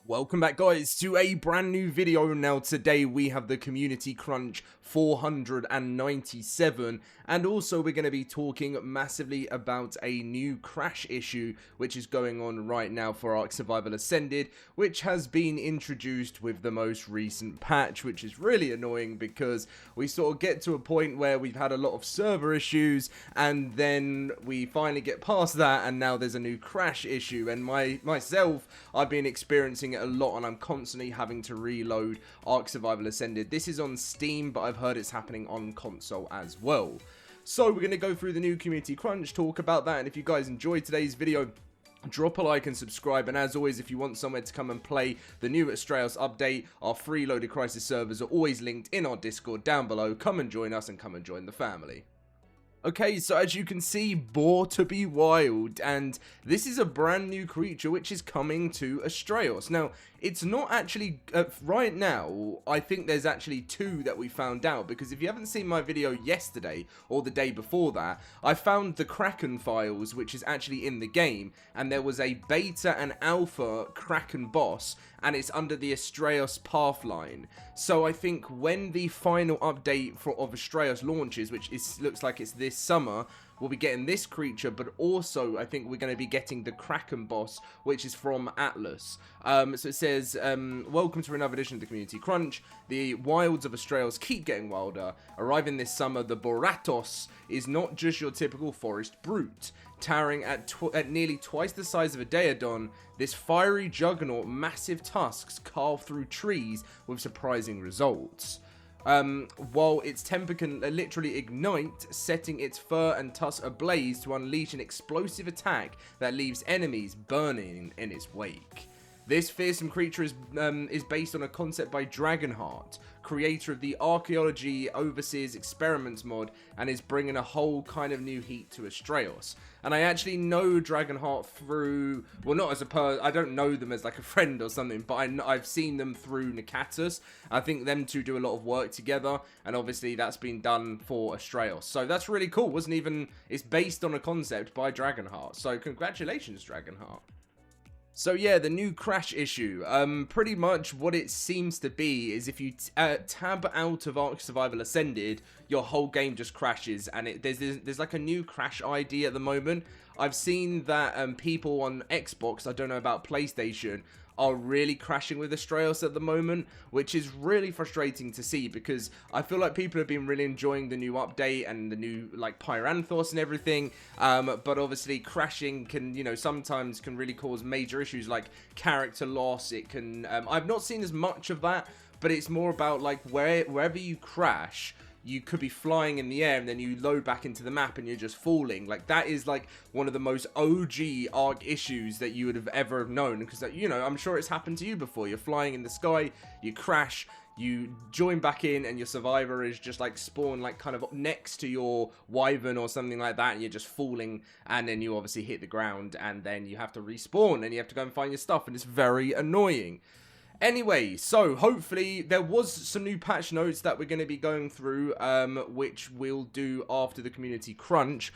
Welcome back, guys, to a brand new video. Now today we have the community crunch 497, and also we're going to be talking massively about a new crash issue which is going on right now for Ark Survival Ascended, which has been introduced with the most recent patch, which is really annoying because we sort of get to a point where we've had a lot of server issues and then we finally get past that and now there's a new crash issue. And myself, I've been experiencing it a lot and I'm constantly having to reload Ark Survival Ascended. This is on Steam, but I've heard it's happening on console as well. So we're going to go through the new community crunch, talk about that, and if you guys enjoyed today's video, drop a like and subscribe. And as always, if you want somewhere to come and play the new Astraeos update, our free LoadedCrysis servers are always linked in our Discord down below. Come and join us and come and join the family. Okay, so as you can see, Boar to be wild, and this is a brand new creature which is coming to Astraeos. Now, it's not actually, right now, I think there's actually two that we found out, because if you haven't seen my video yesterday, or the day before that, I found the Kraken files, which is actually in the game, and there was a beta and alpha Kraken boss, and it's under the Astraeos pathline. So I think when the final update of Astraeos launches, which looks like it's this summer, we'll be getting this creature, but also I think we're going to be getting the Kraken boss, which is from Atlas. So it says, welcome to another edition of the Community Crunch. The wilds of Astraeos keep getting wilder. Arriving this summer, the Boaratos is not just your typical forest brute. Towering at nearly twice the size of a Daeodon, this fiery juggernaut, massive tusks carve through trees with surprising results. While its temper can literally ignite, setting its fur and tusk ablaze to unleash an explosive attack that leaves enemies burning in its wake. This fearsome creature is based on a concept by Dragonheart, creator of the Archaeology Overseers Experiments mod, and is bringing a whole kind of new heat to Astraeos. And I actually know Dragonheart through, well, not as a I don't know them as like a friend or something, but I've seen them through Nakatus. I think them two do a lot of work together, and obviously that's been done for Astraeos. So that's really cool. It's based on a concept by Dragonheart. So congratulations, Dragonheart. So yeah, the new crash issue, pretty much what it seems to be is if you tab out of Ark Survival Ascended, your whole game just crashes, and there's like a new crash ID at the moment. I've seen that people on Xbox, I don't know about PlayStation, are really crashing with Astraeos at the moment, which is really frustrating to see because I feel like people have been really enjoying the new update and the new like Pyranthos and everything, but obviously crashing can, you know, sometimes can really cause major issues like character loss. It can, I've not seen as much of that, but it's more about like wherever you crash, you could be flying in the air and then you load back into the map and you're just falling. Like, that is like one of the most OG ARK issues that you would have ever known, because, you know, I'm sure it's happened to you before. You're flying in the sky, you crash, you join back in, and your survivor is just like spawned like kind of next to your wyvern or something like that, and you're just falling, and then you obviously hit the ground, and then you have to respawn and you have to go and find your stuff, and it's very annoying. Anyway, so hopefully there was some new patch notes that we're going to be going through, which we'll do after the community crunch,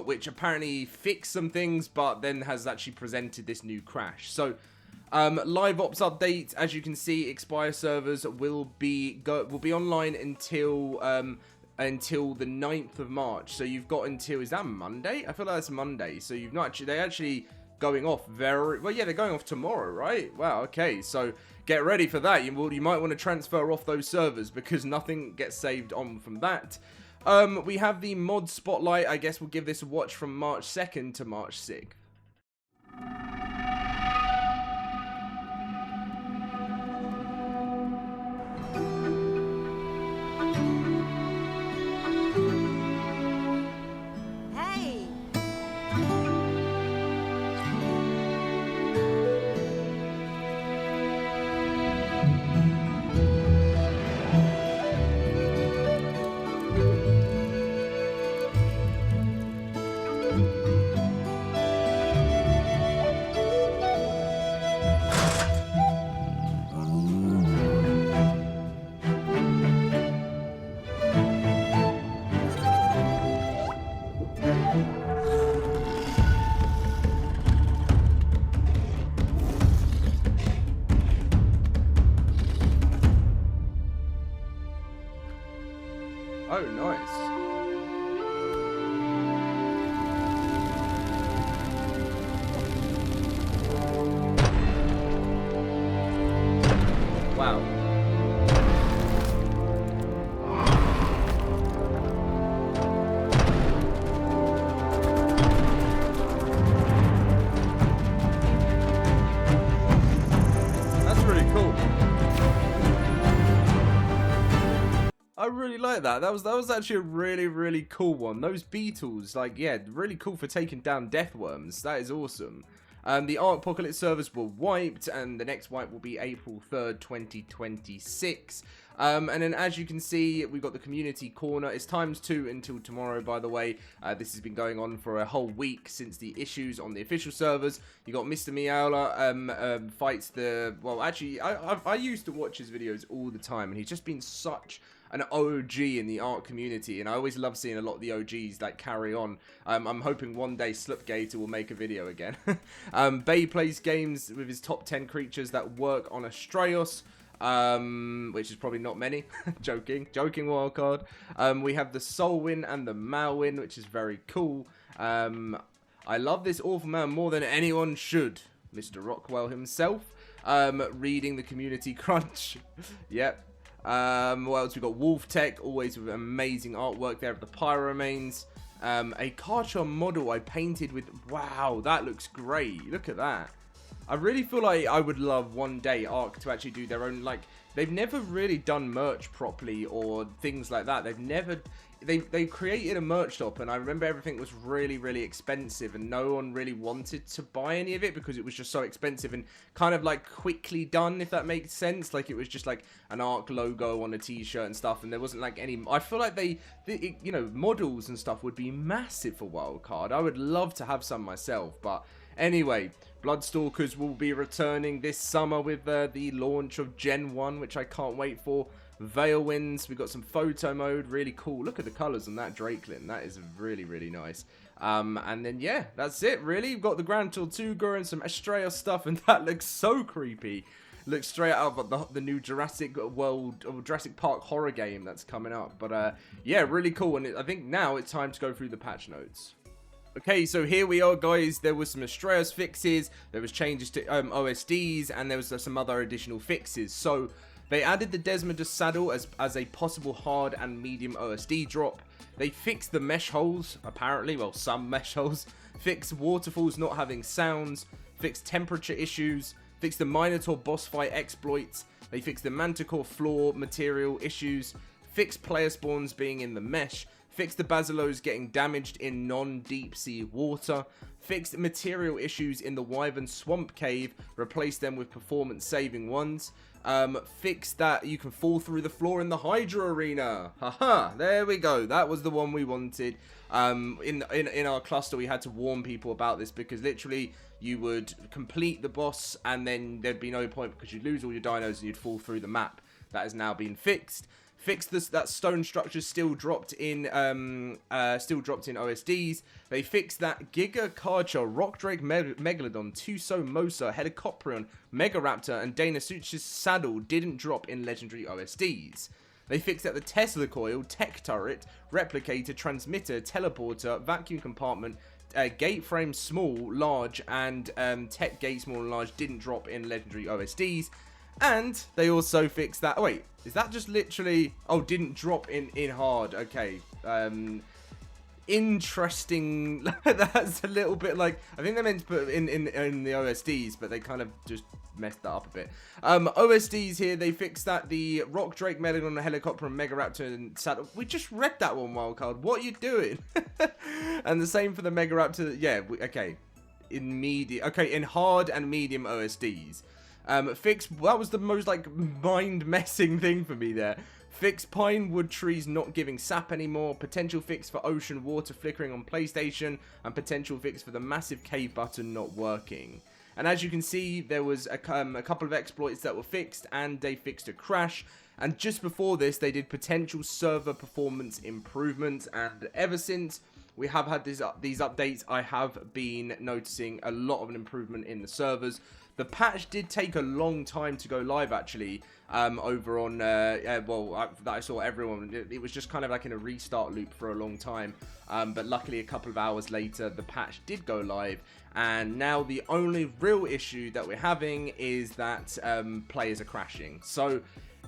which apparently fixed some things, but then has actually presented this new crash. So, live ops update, as you can see, Expire servers will be online until the 9th of March. So you've got until, is that Monday? I feel like that's Monday. So you've not actually, they're actually going off very well. Yeah, they're going off tomorrow, right? Wow. Okay, so get ready for that. You might want to transfer off those servers because nothing gets saved on from that. We have the mod spotlight. I guess we'll give this a watch from March 2nd to March 6th. go. Nice. Wow. That's really cool. I really like that. That was actually a really cool one. Those beetles, like, yeah, really cool for taking down death worms. That is awesome. The ARK Apocalypse servers were wiped, and the next wipe will be April 3rd, 2026. And then, as you can see, we've got the community corner. It's ×2 until tomorrow, by the way. This has been going on for a whole week since the issues on the official servers. You got Mr. Meowla fights the... Well, actually, I used to watch his videos all the time, and he's just been such an OG in the ARK community, and I always love seeing a lot of the OGs like carry on. I'm hoping one day Slipgator will make a video again. Bay plays games with his top 10 creatures that work on Astraeos, which is probably not many. joking wildcard. We have the Solwyn and the Malwyn, which is very cool. I love this awful man more than anyone should. Mr. Rockwell himself. Reading the community crunch. Yep. What else? We've got Wolf Tech, always with amazing artwork there of the Pyromanes. A Karcher model I painted with... Wow, that looks great. Look at that. I really feel like I would love one day ARK to actually do their own, like... They've never really done merch properly or things like that. They've never... They created a merch shop, and I remember everything was really expensive, and no one really wanted to buy any of it because it was just so expensive and kind of like quickly done, if that makes sense. Like, it was just like an ARK logo on a t-shirt and stuff, and there wasn't like any... I feel like you know, models and stuff would be massive for Wildcard. I would love to have some myself, but anyway, Bloodstalkers will be returning this summer with the launch of Gen 1, which I can't wait for. Veilwinds, we've got some photo mode, really cool. Look at the colours on that Drakelin, that is really nice. And then, yeah, that's it, really. We've got the Grand Tortuga and some Astraeos stuff, and that looks so creepy. Looks straight out of the new Jurassic World, or Jurassic Park horror game that's coming up. But, yeah, really cool, and I think now it's time to go through the patch notes. Okay, so here we are, guys. There was some Astraeos fixes, there was changes to OSDs, and there was some other additional fixes. So they added the Desmodus saddle as a possible hard and medium OSD drop. They fixed the mesh holes, apparently, well, some mesh holes. Fixed waterfalls not having sounds. Fixed temperature issues. Fixed the Minotaur boss fight exploits. They fixed the Manticore floor material issues. Fixed player spawns being in the mesh. Fixed the Basilos getting damaged in non-deep sea water. Fixed material issues in the Wyvern Swamp Cave. Replaced them with performance saving ones. Fixed that you can fall through the floor in the Hydra Arena. Haha, there we go. That was the one we wanted. In our cluster, we had to warn people about this because literally you would complete the boss and then there'd be no point because you'd lose all your dinos and you'd fall through the map. That has now been fixed. Fixed this, that stone structure still dropped in OSDs. They fixed that Giga Karcher, Rock Drake Megalodon, Tuso Mosa, Helicoprion, Megaraptor, and Daeodon's saddle didn't drop in legendary OSDs. They fixed that the Tesla coil, tech turret, replicator, transmitter, teleporter, vacuum compartment, gate frame small, large, and tech gate small and large didn't drop in legendary OSDs. And they also fixed that... Oh, wait. Is that just literally... Oh, didn't drop in hard. Okay. Interesting. That's a little bit like... I think they meant to put it in the OSDs, but they kind of just messed that up a bit. OSDs here, they fixed that. The Rock Drake, Megalodon, Helicopter, and Megaraptor and Saddle. We just read that one, Wildcard. What are you doing? And the same for the Megaraptor. Yeah, okay. In hard and medium OSDs. Fix, that was the most, like, mind-messing thing for me there. Fix pine wood trees not giving sap anymore. Potential fix for ocean water flickering on PlayStation. And potential fix for the massive cave button not working. And as you can see, there was a couple of exploits that were fixed, and they fixed a crash. And just before this, they did potential server performance improvements, and ever since we have had these updates, I have been noticing a lot of an improvement in the servers. The patch did take a long time to go live, actually, over on, that I saw everyone. It was just kind of like in a restart loop for a long time. But luckily, a couple of hours later, the patch did go live. And now the only real issue that we're having is that players are crashing. So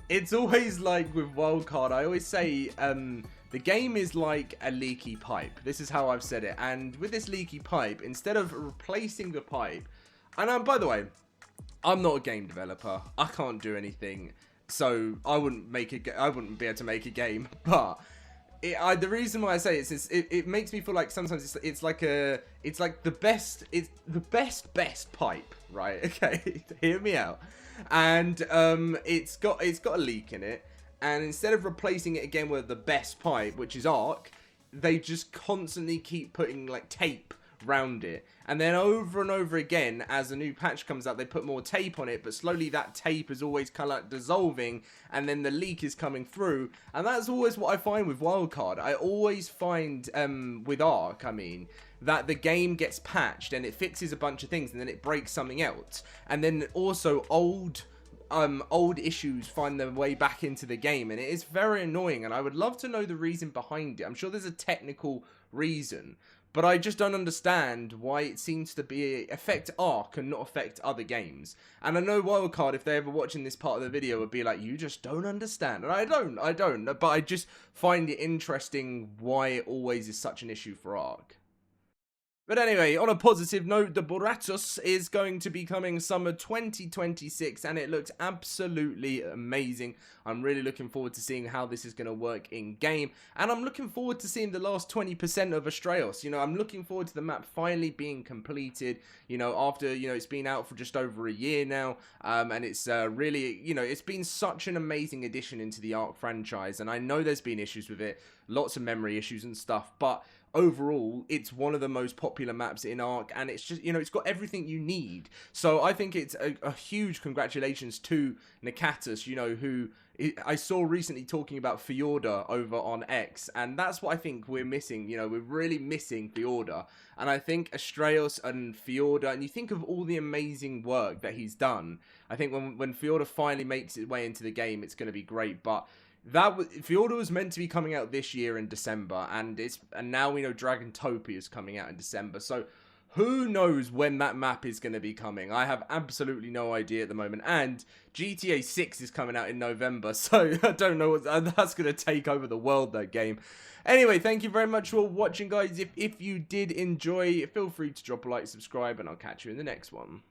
it's always like with Wildcard, I always say the game is like a leaky pipe. This is how I've said it. And with this leaky pipe, instead of replacing the pipe, and by the way, I'm not a game developer. I can't do anything, so I wouldn't be able to make a game. But the reason why I say it is it makes me feel like sometimes it's like the best pipe, right? Okay, hear me out. And it's got a leak in it, and instead of replacing it again with the best pipe, which is ARK, they just constantly keep putting like tape round it, and then over and over again as a new patch comes out they put more tape on it, but slowly that tape is always kind of like dissolving, and then the leak is coming through. And that's always what I find with Wildcard. I always find with ARK, I mean, that the game gets patched and it fixes a bunch of things and then it breaks something else, and then also old issues find their way back into the game, and it is very annoying. And I would love to know the reason behind it. I'm sure there's a technical reason, but I just don't understand why it seems to be affect ARK and not affect other games. And I know Wildcard, if they're ever watching this part of the video, would be like, you just don't understand. And I don't, but I just find it interesting why it always is such an issue for ARK. But anyway, on a positive note, the Boaratos is going to be coming summer 2026, and it looks absolutely amazing. I'm really looking forward to seeing how this is going to work in game, and I'm looking forward to seeing the last 20% of Astraeos. You know, I'm looking forward to the map finally being completed, you know, after, you know, it's been out for just over a year now, and it's really, you know, it's been such an amazing addition into the ARK franchise, and I know there's been issues with it, lots of memory issues and stuff, but overall, it's one of the most popular maps in ARK, and it's just, you know, it's got everything you need. So I think it's a huge congratulations to Nakatus, you know, who I saw recently talking about Fjorda over on X, and that's what I think we're missing. You know, we're really missing Fjorda, and I think Astraeos and Fjorda, and you think of all the amazing work that he's done, I think when Fjorda finally makes its way into the game, it's going to be great. But Fjorda was meant to be coming out this year in December, and now we know Dragantopia is coming out in December. So who knows when that map is going to be coming? I have absolutely no idea at the moment. And GTA 6 is coming out in November, so I don't know that's going to take over the world, that game. Anyway, thank you very much for watching, guys. If you did enjoy, feel free to drop a like, subscribe, and I'll catch you in the next one.